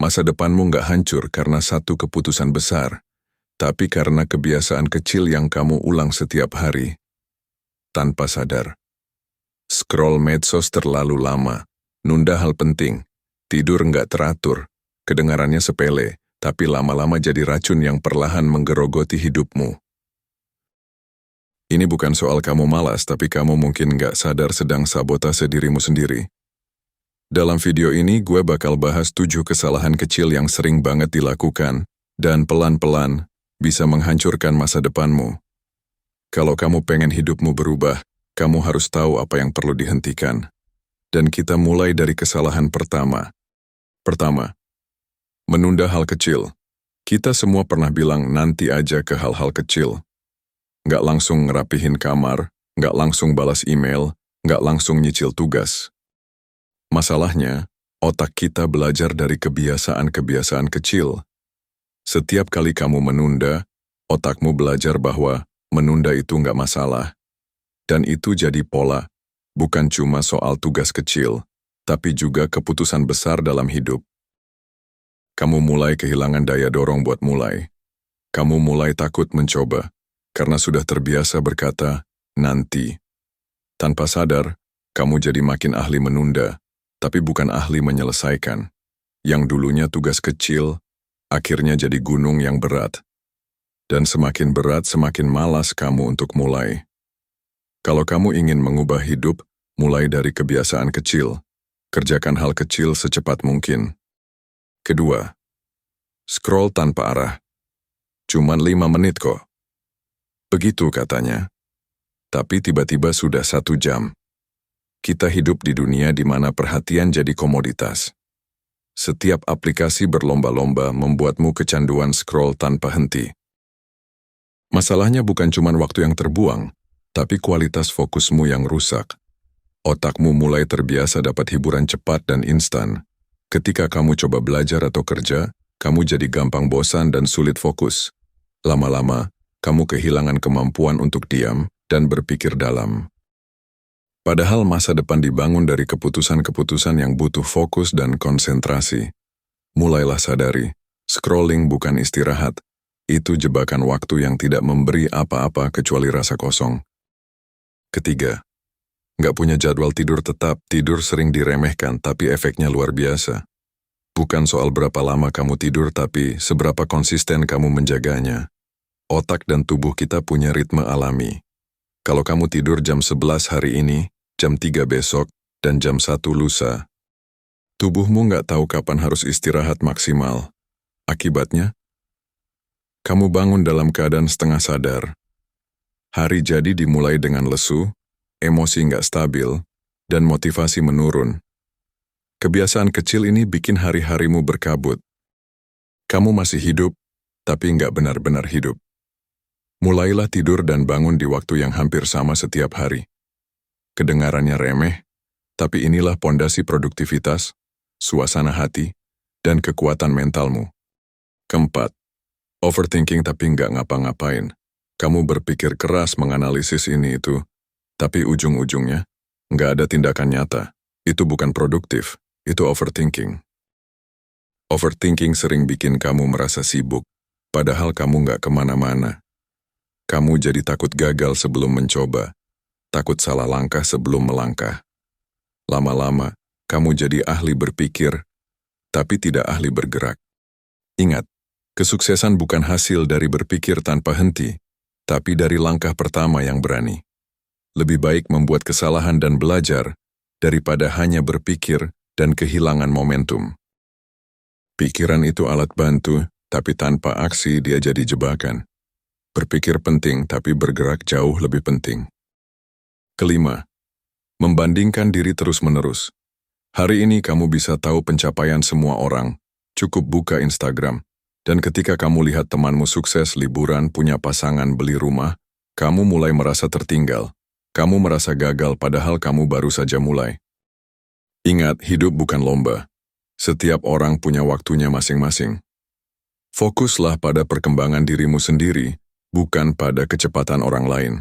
Masa depanmu nggak hancur karena satu keputusan besar, tapi karena kebiasaan kecil yang kamu ulang setiap hari, tanpa sadar. Scroll medsos terlalu lama, nunda hal penting, tidur nggak teratur, kedengarannya sepele, tapi lama-lama jadi racun yang perlahan menggerogoti hidupmu. Ini bukan soal kamu malas, tapi kamu mungkin nggak sadar sedang sabotase dirimu sendiri. Dalam video ini gue bakal bahas 7 kesalahan kecil yang sering banget dilakukan, dan pelan-pelan bisa menghancurkan masa depanmu. Kalau kamu pengen hidupmu berubah, kamu harus tahu apa yang perlu dihentikan. Dan kita mulai dari kesalahan pertama. Pertama, menunda hal kecil. Kita semua pernah bilang nanti aja ke hal-hal kecil. Nggak langsung ngerapihin kamar, nggak langsung balas email, nggak langsung nyicil tugas. Masalahnya, otak kita belajar dari kebiasaan-kebiasaan kecil. Setiap kali kamu menunda, otakmu belajar bahwa menunda itu nggak masalah. Dan itu jadi pola, bukan cuma soal tugas kecil, tapi juga keputusan besar dalam hidup. Kamu mulai kehilangan daya dorong buat mulai. Kamu mulai takut mencoba, karena sudah terbiasa berkata, nanti. Tanpa sadar, kamu jadi makin ahli menunda, tapi bukan ahli menyelesaikan. Yang dulunya tugas kecil, akhirnya jadi gunung yang berat. Dan semakin berat, semakin malas kamu untuk mulai. Kalau kamu ingin mengubah hidup, mulai dari kebiasaan kecil. Kerjakan hal kecil secepat mungkin. Kedua, scroll tanpa arah. Cuman 5 menit kok. Begitu katanya. Tapi tiba-tiba sudah 1 jam. Kita hidup di dunia di mana perhatian jadi komoditas. Setiap aplikasi berlomba-lomba membuatmu kecanduan scroll tanpa henti. Masalahnya bukan cuma waktu yang terbuang, tapi kualitas fokusmu yang rusak. Otakmu mulai terbiasa dapat hiburan cepat dan instan. Ketika kamu coba belajar atau kerja, kamu jadi gampang bosan dan sulit fokus. Lama-lama, kamu kehilangan kemampuan untuk diam dan berpikir dalam. Padahal masa depan dibangun dari keputusan-keputusan yang butuh fokus dan konsentrasi. Mulailah sadari, scrolling bukan istirahat. Itu jebakan waktu yang tidak memberi apa-apa kecuali rasa kosong. Ketiga, nggak punya jadwal tidur tetap, tidur sering diremehkan tapi efeknya luar biasa. Bukan soal berapa lama kamu tidur tapi seberapa konsisten kamu menjaganya. Otak dan tubuh kita punya ritme alami. Kalau kamu tidur jam 11 hari ini, jam 3 besok, dan jam 1 lusa, tubuhmu nggak tahu kapan harus istirahat maksimal. Akibatnya, kamu bangun dalam keadaan setengah sadar. Hari jadi dimulai dengan lesu, emosi nggak stabil, dan motivasi menurun. Kebiasaan kecil ini bikin hari-harimu berkabut. Kamu masih hidup, tapi nggak benar-benar hidup. Mulailah tidur dan bangun di waktu yang hampir sama setiap hari. Kedengarannya remeh, tapi inilah pondasi produktivitas, suasana hati, dan kekuatan mentalmu. Keempat, overthinking tapi nggak ngapa-ngapain. Kamu berpikir keras menganalisis ini itu, tapi ujung-ujungnya nggak ada tindakan nyata. Itu bukan produktif, itu overthinking. Overthinking sering bikin kamu merasa sibuk, padahal kamu nggak kemana-mana. Kamu jadi takut gagal sebelum mencoba, takut salah langkah sebelum melangkah. Lama-lama, kamu jadi ahli berpikir, tapi tidak ahli bergerak. Ingat, kesuksesan bukan hasil dari berpikir tanpa henti, tapi dari langkah pertama yang berani. Lebih baik membuat kesalahan dan belajar, daripada hanya berpikir dan kehilangan momentum. Pikiran itu alat bantu, tapi tanpa aksi dia jadi jebakan. Berpikir penting, tapi bergerak jauh lebih penting. Kelima, membandingkan diri terus-menerus. Hari ini kamu bisa tahu pencapaian semua orang, cukup buka Instagram, dan ketika kamu lihat temanmu sukses liburan, punya pasangan, beli rumah, kamu mulai merasa tertinggal. Kamu merasa gagal padahal kamu baru saja mulai. Ingat, hidup bukan lomba. Setiap orang punya waktunya masing-masing. Fokuslah pada perkembangan dirimu sendiri, bukan pada kecepatan orang lain.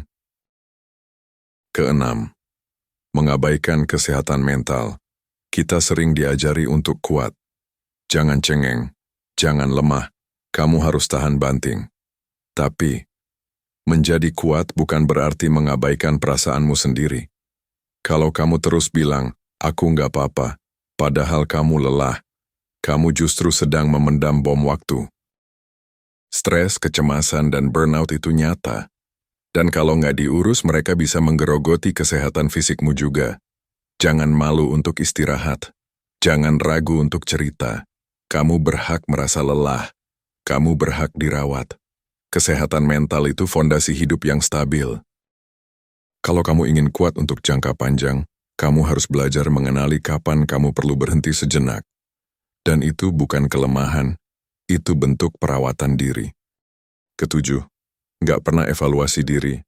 Keenam, mengabaikan kesehatan mental. Kita sering diajari untuk kuat. Jangan cengeng, jangan lemah, kamu harus tahan banting. Tapi, menjadi kuat bukan berarti mengabaikan perasaanmu sendiri. Kalau kamu terus bilang, aku nggak apa-apa, padahal kamu lelah, kamu justru sedang memendam bom waktu. Stres, kecemasan, dan burnout itu nyata. Dan kalau nggak diurus, mereka bisa menggerogoti kesehatan fisikmu juga. Jangan malu untuk istirahat. Jangan ragu untuk cerita. Kamu berhak merasa lelah. Kamu berhak dirawat. Kesehatan mental itu fondasi hidup yang stabil. Kalau kamu ingin kuat untuk jangka panjang, kamu harus belajar mengenali kapan kamu perlu berhenti sejenak. Dan itu bukan kelemahan, itu bentuk perawatan diri. Ketujuh, nggak pernah evaluasi diri.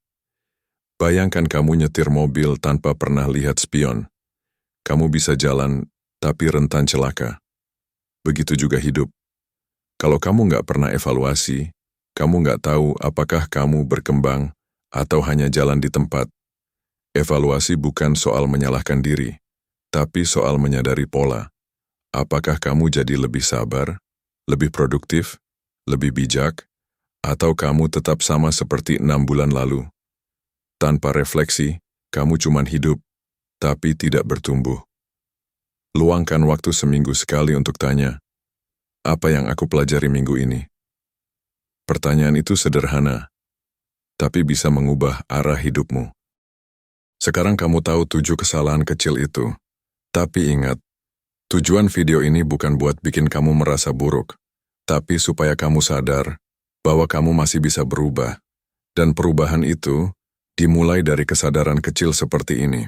Bayangkan kamu nyetir mobil tanpa pernah lihat spion. Kamu bisa jalan, tapi rentan celaka. Begitu juga hidup. Kalau kamu nggak pernah evaluasi, kamu nggak tahu apakah kamu berkembang atau hanya jalan di tempat. Evaluasi bukan soal menyalahkan diri, tapi soal menyadari pola. Apakah kamu jadi lebih sabar, lebih produktif, lebih bijak, atau kamu tetap sama seperti 6 bulan lalu? Tanpa refleksi, kamu cuma hidup, tapi tidak bertumbuh. Luangkan waktu seminggu sekali untuk tanya, apa yang aku pelajari minggu ini? Pertanyaan itu sederhana, tapi bisa mengubah arah hidupmu. Sekarang kamu tahu 7 kesalahan kecil itu, tapi ingat, tujuan video ini bukan buat bikin kamu merasa buruk, tapi supaya kamu sadar bahwa kamu masih bisa berubah, dan perubahan itu dimulai dari kesadaran kecil seperti ini.